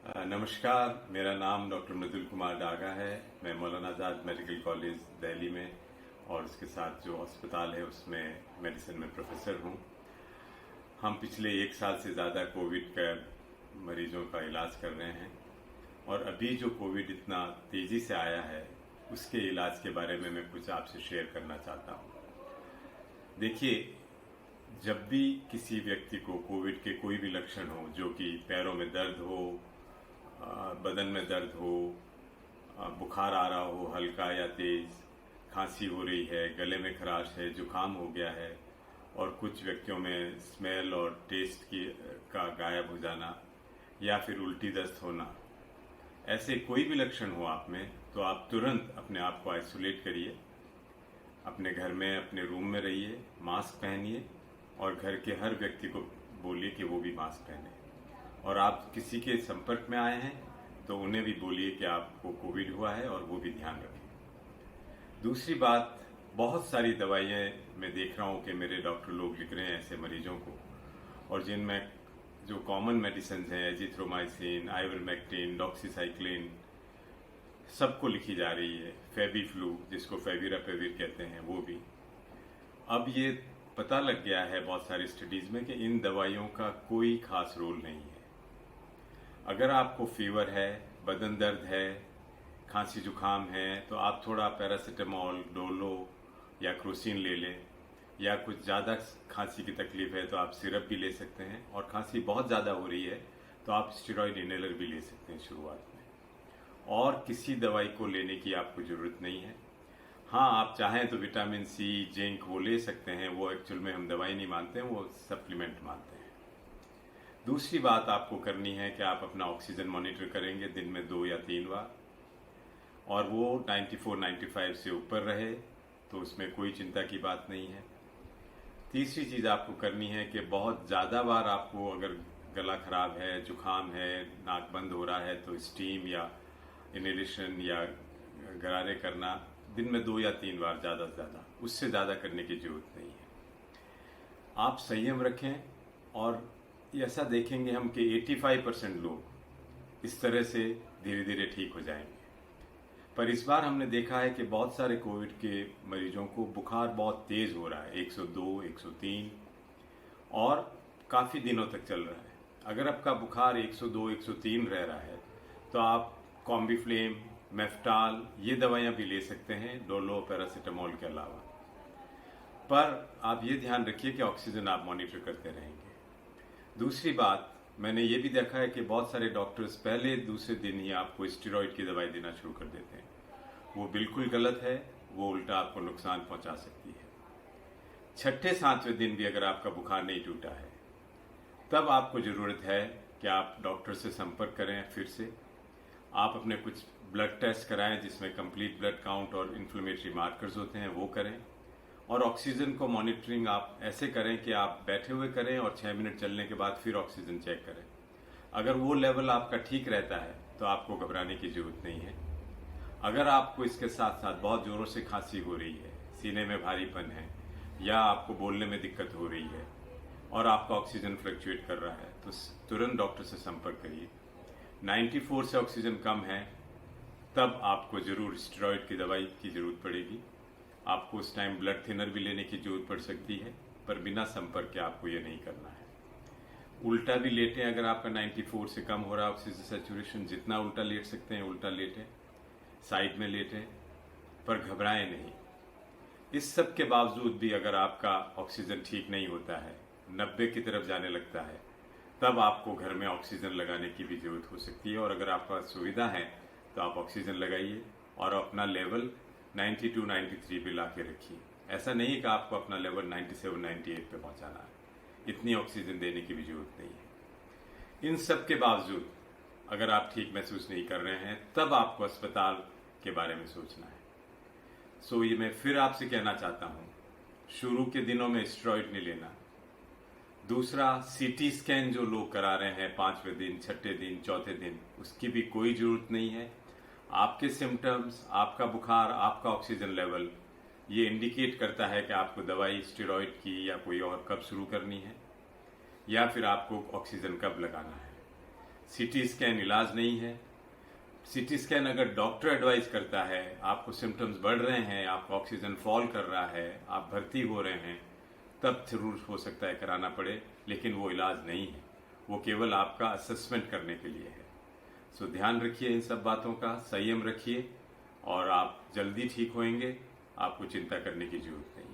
नमस्कार, मेरा नाम डॉक्टर मृदुल कुमार डागा है। मैं मौलाना आज़ाद मेडिकल कॉलेज दिल्ली में और उसके साथ जो अस्पताल है उसमें मेडिसिन में प्रोफेसर हूँ। हम पिछले 1 साल से ज़्यादा कोविड का मरीजों का इलाज कर रहे हैं और अभी जो कोविड इतना तेज़ी से आया है उसके इलाज के बारे में मैं कुछ आपसे शेयर करना चाहता हूँ। देखिए, जब भी किसी व्यक्ति को कोविड के कोई भी लक्षण हो, जो कि पैरों में दर्द हो, बदन में दर्द हो, बुखार आ रहा हो हल्का या तेज, खांसी हो रही है, गले में खराश है, जुकाम हो गया है और कुछ व्यक्तियों में स्मेल और टेस्ट का गायब हो जाना या फिर उल्टी दस्त होना, ऐसे कोई भी लक्षण हो आप में, तो आप तुरंत अपने आप को आइसोलेट करिए, अपने घर में अपने रूम में रहिए, मास्क पहनिए और घर के हर व्यक्ति को बोलिए कि वो भी मास्क पहने। और आप किसी के संपर्क में आए हैं तो उन्हें भी बोलिए कि आपको कोविड हुआ है और वो भी ध्यान रखें। दूसरी बात, बहुत सारी दवाइयाँ मैं देख रहा हूँ कि मेरे डॉक्टर लोग लिख रहे हैं ऐसे मरीजों को, और जिनमें जो कॉमन मेडिसिन हैं, एजिथ्रोमाइसिन, आइवरमेक्टिन, डॉक्सीसाइक्लिन, सबको लिखी जा रही है। फेबीफ्लू, जिसको फेविरापेविर कहते हैं, वो भी। अब ये पता लग गया है बहुत सारी स्टडीज़ में कि इन दवाइयों का कोई खास रोल नहीं है। अगर आपको फीवर है, बदन दर्द है, खांसी जुकाम है, तो आप थोड़ा पैरासीटामोल, डोलो या क्रोसिन ले लें, या कुछ ज़्यादा खांसी की तकलीफ है तो आप सिरप भी ले सकते हैं, और खांसी बहुत ज़्यादा हो रही है तो आप स्टेरॉयड इनहेलर भी ले सकते हैं शुरुआत में। और किसी दवाई को लेने की आपको ज़रूरत नहीं है। हाँ, आप चाहें तो विटामिन सी, जिंक वो ले सकते हैं, वो एक्चुअल में हम दवाई नहीं मानते हैं, वो सप्लीमेंट मानते हैं। दूसरी बात आपको करनी है कि आप अपना ऑक्सीजन मॉनिटर करेंगे दिन में 2 या 3 बार, और वो 94-95 से ऊपर रहे तो उसमें कोई चिंता की बात नहीं है। तीसरी चीज़ आपको करनी है कि बहुत ज़्यादा बार आपको अगर गला खराब है, जुकाम है, नाक बंद हो रहा है, तो स्टीम या इनहेलेशन या गरारे करना दिन में 2 या 3 बार, ज़्यादा से ज़्यादा, उससे ज़्यादा करने की ज़रूरत नहीं है। आप संयम रखें और ऐसा देखेंगे हम कि 85% लोग इस तरह से धीरे धीरे ठीक हो जाएंगे। पर इस बार हमने देखा है कि बहुत सारे कोविड के मरीजों को बुखार बहुत तेज़ हो रहा है, 102, 103, और काफ़ी दिनों तक चल रहा है। अगर आपका बुखार 102, 103 रह रहा है तो आप कॉम्बीफ्लेम, मेफ्टाल, ये दवाइयाँ भी ले सकते हैं, डोलो, पैरासीटामोल के अलावा। पर आप ये ध्यान रखिए कि ऑक्सीजन आप मॉनिटर करते रहेंगे। दूसरी बात, मैंने ये भी देखा है कि बहुत सारे डॉक्टर्स पहले दूसरे दिन ही आपको स्टेरॉइड की दवाई देना शुरू कर देते हैं। वो बिल्कुल गलत है, वो उल्टा आपको नुकसान पहुंचा सकती है। छठे 7वें दिन भी अगर आपका बुखार नहीं टूटा है, तब आपको ज़रूरत है कि आप डॉक्टर से संपर्क करें फिर से। आप अपने कुछ ब्लड टेस्ट कराएं जिसमें कंप्लीट ब्लड काउंट और इन्फ्लेमेटरी मार्कर्स होते हैं, वो करें। और ऑक्सीजन को मॉनिटरिंग आप ऐसे करें कि आप बैठे हुए करें और 6 मिनट चलने के बाद फिर ऑक्सीजन चेक करें। अगर वो लेवल आपका ठीक रहता है तो आपको घबराने की जरूरत नहीं है। अगर आपको इसके साथ साथ बहुत ज़ोरों से खांसी हो रही है, सीने में भारीपन है, या आपको बोलने में दिक्कत हो रही है और आपका ऑक्सीजन फ्लक्चुएट कर रहा है, तो तुरंत डॉक्टर से संपर्क करिए। 94 से ऑक्सीजन कम है तब आपको ज़रूर स्टेरॉइड की दवाई की ज़रूरत पड़ेगी। आपको उस टाइम ब्लड थिनर भी लेने की जरूरत पड़ सकती है, पर बिना संपर्क के आपको ये नहीं करना है। उल्टा भी लेटें, अगर आपका 94 से कम हो रहा है ऑक्सीजन सैचुरेशन, जितना उल्टा लेट सकते हैं उल्टा लेटें, साइड में लेटें, पर घबराएं नहीं। इस सब के बावजूद भी अगर आपका ऑक्सीजन ठीक नहीं होता है, 90 की तरफ जाने लगता है, तब आपको घर में ऑक्सीजन लगाने की भी जरूरत हो सकती है। और अगर आपके पास सुविधा है तो आप ऑक्सीजन लगाइए और अपना लेवल 92, 93 पे ला के रखिए। ऐसा नहीं कि आपको अपना लेवल 97, 98 पे पहुंचाना है, इतनी ऑक्सीजन देने की भी जरूरत नहीं है। इन सब के बावजूद अगर आप ठीक महसूस नहीं कर रहे हैं, तब आपको अस्पताल के बारे में सोचना है। सो ये मैं फिर आपसे कहना चाहता हूँ, शुरू के दिनों में स्टेरॉइड नहीं लेना। दूसरा, सीटी स्कैन जो लोग करा रहे हैं 5वें दिन, 6ठे दिन, 4थे दिन, उसकी भी कोई जरूरत नहीं है। आपके सिम्टम्स, आपका बुखार, आपका ऑक्सीजन लेवल, ये इंडिकेट करता है कि आपको दवाई स्टेरॉइड की या कोई और कब शुरू करनी है, या फिर आपको ऑक्सीजन कब लगाना है। सीटी स्कैन इलाज नहीं है। सीटी स्कैन अगर डॉक्टर एडवाइस करता है, आपको सिम्टम्स बढ़ रहे हैं, आपका ऑक्सीजन फॉल कर रहा है, आप भर्ती हो रहे हैं, तब जरूर हो सकता है कराना पड़े, लेकिन वो इलाज नहीं है। वो केवल आपका असेसमेंट करने के लिए है। सो ध्यान रखिए इन सब बातों का, संयम रखिए और आप जल्दी ठीक होंगे। आपको चिंता करने की जरूरत नहीं।